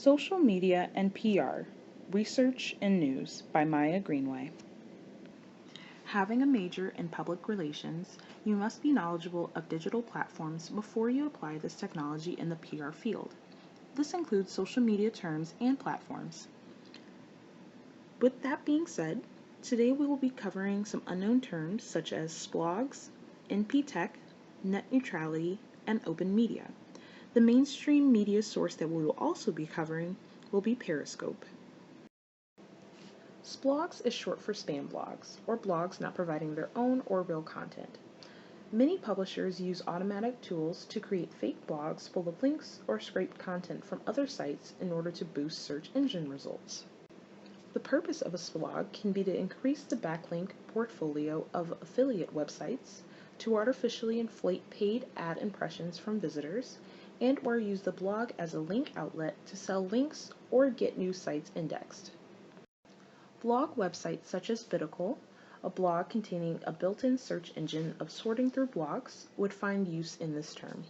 Social Media and PR, Research and News by Maya Greenway. Having a major in public relations, you must be knowledgeable of digital platforms before you apply this technology in the PR field. This includes social media terms and platforms. With that being said, today we will be covering some unknown terms such as splogs, NP tech, net neutrality, and open media. The mainstream media source that we will also be covering will be Periscope. Splogs is short for spam blogs, or blogs not providing their own or real content. Many publishers use automatic tools to create fake blogs full of links or scraped content from other sites in order to boost search engine results. The purpose of a splog can be to increase the backlink portfolio of affiliate websites, to artificially inflate paid ad impressions from visitors, and or use the blog as a link outlet to sell links or get new sites indexed. Blog websites such as Vidicol, a blog containing a built-in search engine of sorting through blogs, would find use in this term.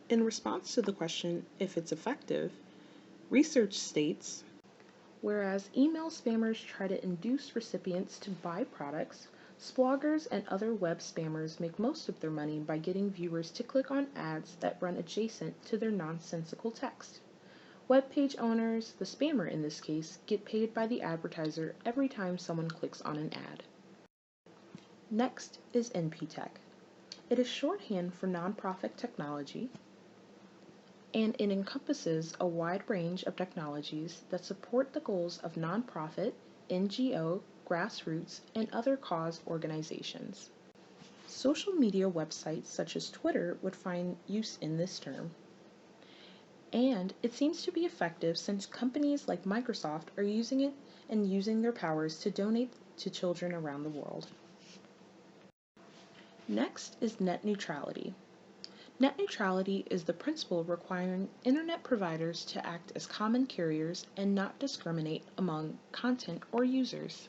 In response to the question if it's effective, research states, whereas email spammers try to induce recipients to buy products, sploggers and other web spammers make most of their money by getting viewers to click on ads that run adjacent to their nonsensical text. Web page owners, the spammer in this case, get paid by the advertiser every time someone clicks on an ad. Next is NP Tech. It is shorthand for nonprofit technology, and it encompasses a wide range of technologies that support the goals of nonprofit, NGO, grassroots, and other cause organizations. Social media websites such as Twitter would find use in this term. And it seems to be effective since companies like Microsoft are using it and using their powers to donate to children around the world. Next is net neutrality. Net neutrality is the principle requiring internet providers to act as common carriers and not discriminate among content or users.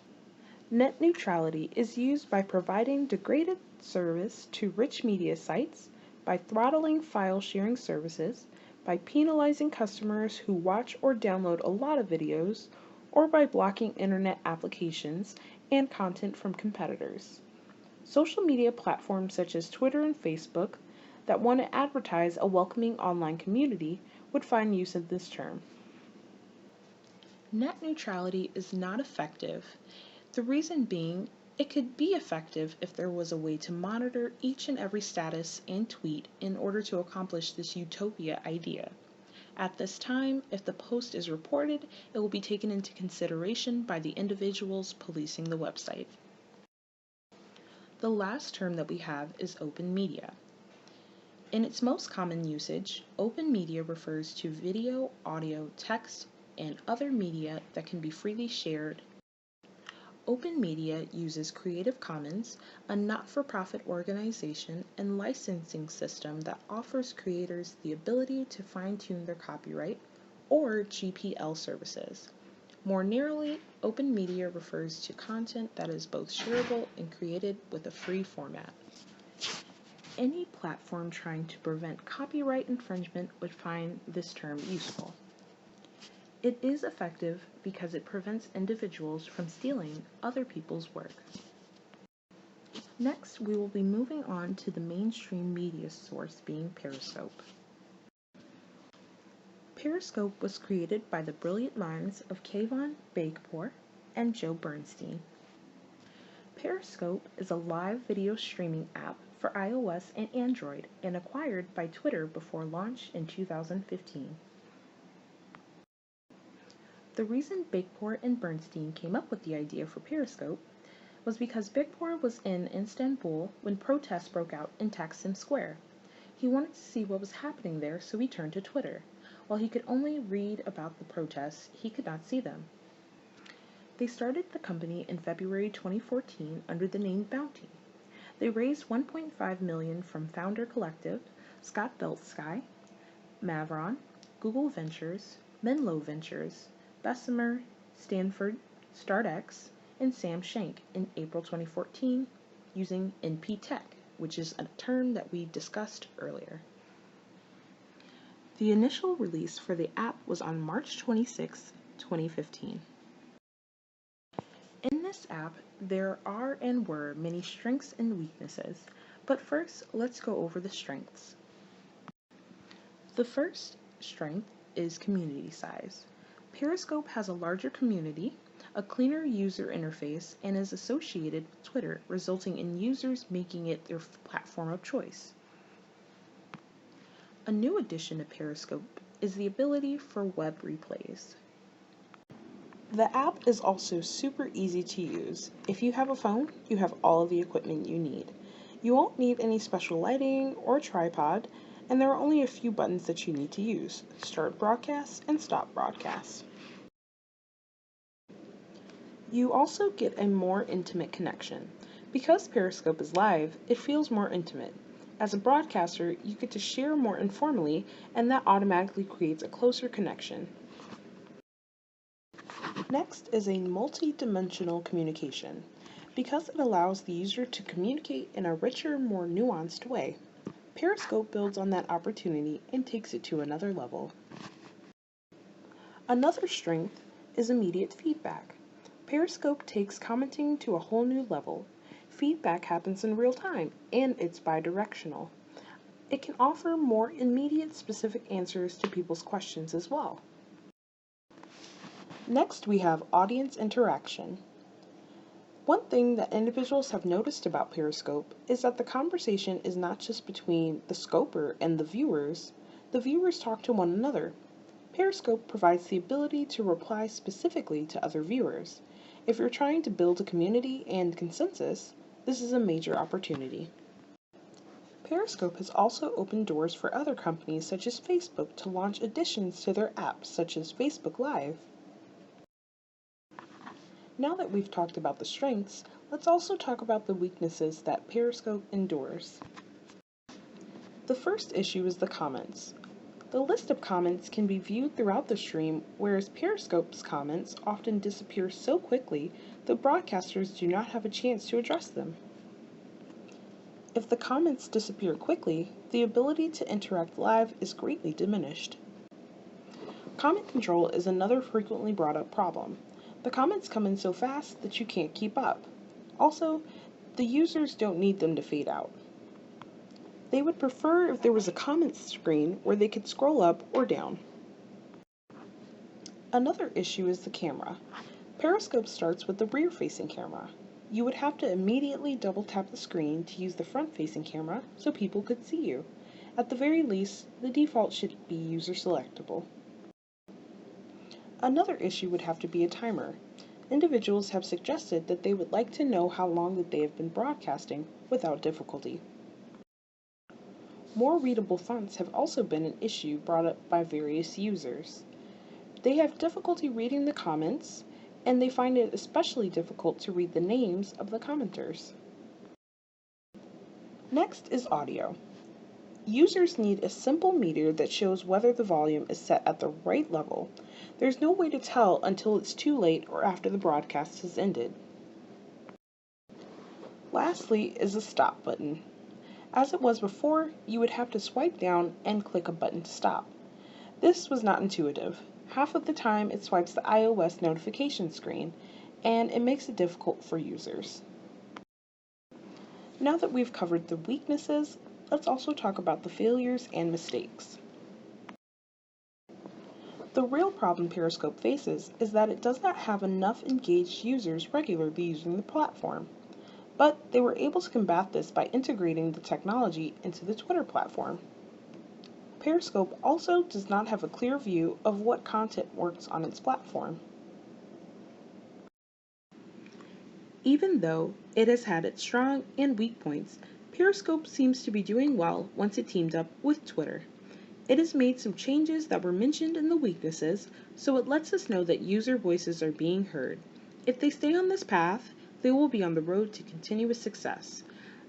Net neutrality is used by providing degraded service to rich media sites, by throttling file sharing services, by penalizing customers who watch or download a lot of videos, or by blocking internet applications and content from competitors. Social media platforms such as Twitter and Facebook that want to advertise a welcoming online community would find use of this term. Net neutrality is not effective. The reason being, it could be effective if there was a way to monitor each and every status and tweet in order to accomplish this utopia idea. At this time, if the post is reported, it will be taken into consideration by the individuals policing the website. The last term that we have is open media. In its most common usage, open media refers to video, audio, text, and other media that can be freely shared. Open Media uses Creative Commons, a not-for-profit organization and licensing system that offers creators the ability to fine-tune their copyright, or GPL services. More narrowly, open media refers to content that is both shareable and created with a free format. Any platform trying to prevent copyright infringement would find this term useful. It is effective because it prevents individuals from stealing other people's work. Next, we will be moving on to the mainstream media source being Periscope. Periscope was created by the brilliant minds of Kayvon Beykpour and Joe Bernstein. Periscope is a live video streaming app for iOS and Android and acquired by Twitter before launch in 2015. The reason Beykpour and Bernstein came up with the idea for Periscope was because Beykpour was in Istanbul when protests broke out in Taksim Square. He wanted to see what was happening there, so he turned to Twitter. While he could only read about the protests, he could not see them. They started the company in February 2014 under the name Bounty. They raised $1.5 million from Founder Collective, Scott Beltsky, Mavron, Google Ventures, Menlo Ventures, Bessemer, Stanford, StartX, and Sam Shank in April 2014 using NP Tech, which is a term that we discussed earlier. The initial release for the app was on March 26, 2015. In this app, there are and were many strengths and weaknesses, but first, let's go over the strengths. The first strength is community size. Periscope has a larger community, a cleaner user interface, and is associated with Twitter, resulting in users making it their platform of choice. A new addition to Periscope is the ability for web replays. The app is also super easy to use. If you have a phone, you have all of the equipment you need. You won't need any special lighting or tripod, and there are only a few buttons that you need to use: start broadcast and stop broadcast. You also get a more intimate connection. Because Periscope is live, it feels more intimate. As a broadcaster, you get to share more informally, and that automatically creates a closer connection. Next is a multi-dimensional communication, because it allows the user to communicate in a richer, more nuanced way. Periscope builds on that opportunity and takes it to another level. Another strength is immediate feedback. Periscope takes commenting to a whole new level. Feedback happens in real time, and it's bidirectional. It can offer more immediate, specific answers to people's questions as well. Next, we have audience interaction. One thing that individuals have noticed about Periscope is that the conversation is not just between the scoper and the viewers talk to one another. Periscope provides the ability to reply specifically to other viewers. If you're trying to build a community and consensus, this is a major opportunity. Periscope has also opened doors for other companies such as Facebook to launch additions to their apps such as Facebook Live. Now that we've talked about the strengths, let's also talk about the weaknesses that Periscope endures. The first issue is the comments. The list of comments can be viewed throughout the stream, whereas Periscope's comments often disappear so quickly that broadcasters do not have a chance to address them. If the comments disappear quickly, the ability to interact live is greatly diminished. Comment control is another frequently brought up problem. The comments come in so fast that you can't keep up. Also, the users don't need them to fade out. They would prefer if there was a comment screen where they could scroll up or down. Another issue is the camera. Periscope starts with the rear-facing camera. You would have to immediately double tap the screen to use the front-facing camera so people could see you. At the very least, the default should be user selectable. Another issue would have to be a timer. Individuals have suggested that they would like to know how long that they have been broadcasting without difficulty. More readable fonts have also been an issue brought up by various users. They have difficulty reading the comments, and they find it especially difficult to read the names of the commenters. Next is audio. Users need a simple meter that shows whether the volume is set at the right level. There's no way to tell until it's too late or after the broadcast has ended. Lastly is the stop button. As it was before, you would have to swipe down and click a button to stop. This was not intuitive. Half of the time it swipes the iOS notification screen, and it makes it difficult for users. Now that we've covered the weaknesses, let's also talk about the failures and mistakes. The real problem Periscope faces is that it does not have enough engaged users regularly using the platform. But they were able to combat this by integrating the technology into the Twitter platform. Periscope also does not have a clear view of what content works on its platform. Even though it has had its strong and weak points, Periscope seems to be doing well once it teamed up with Twitter. It has made some changes that were mentioned in the weaknesses, so it lets us know that user voices are being heard. If they stay on this path, they will be on the road to continuous success.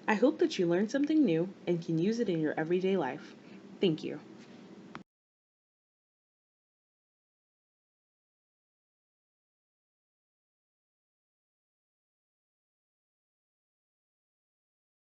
I hope that you learned something new and can use it in your everyday life. Thank you.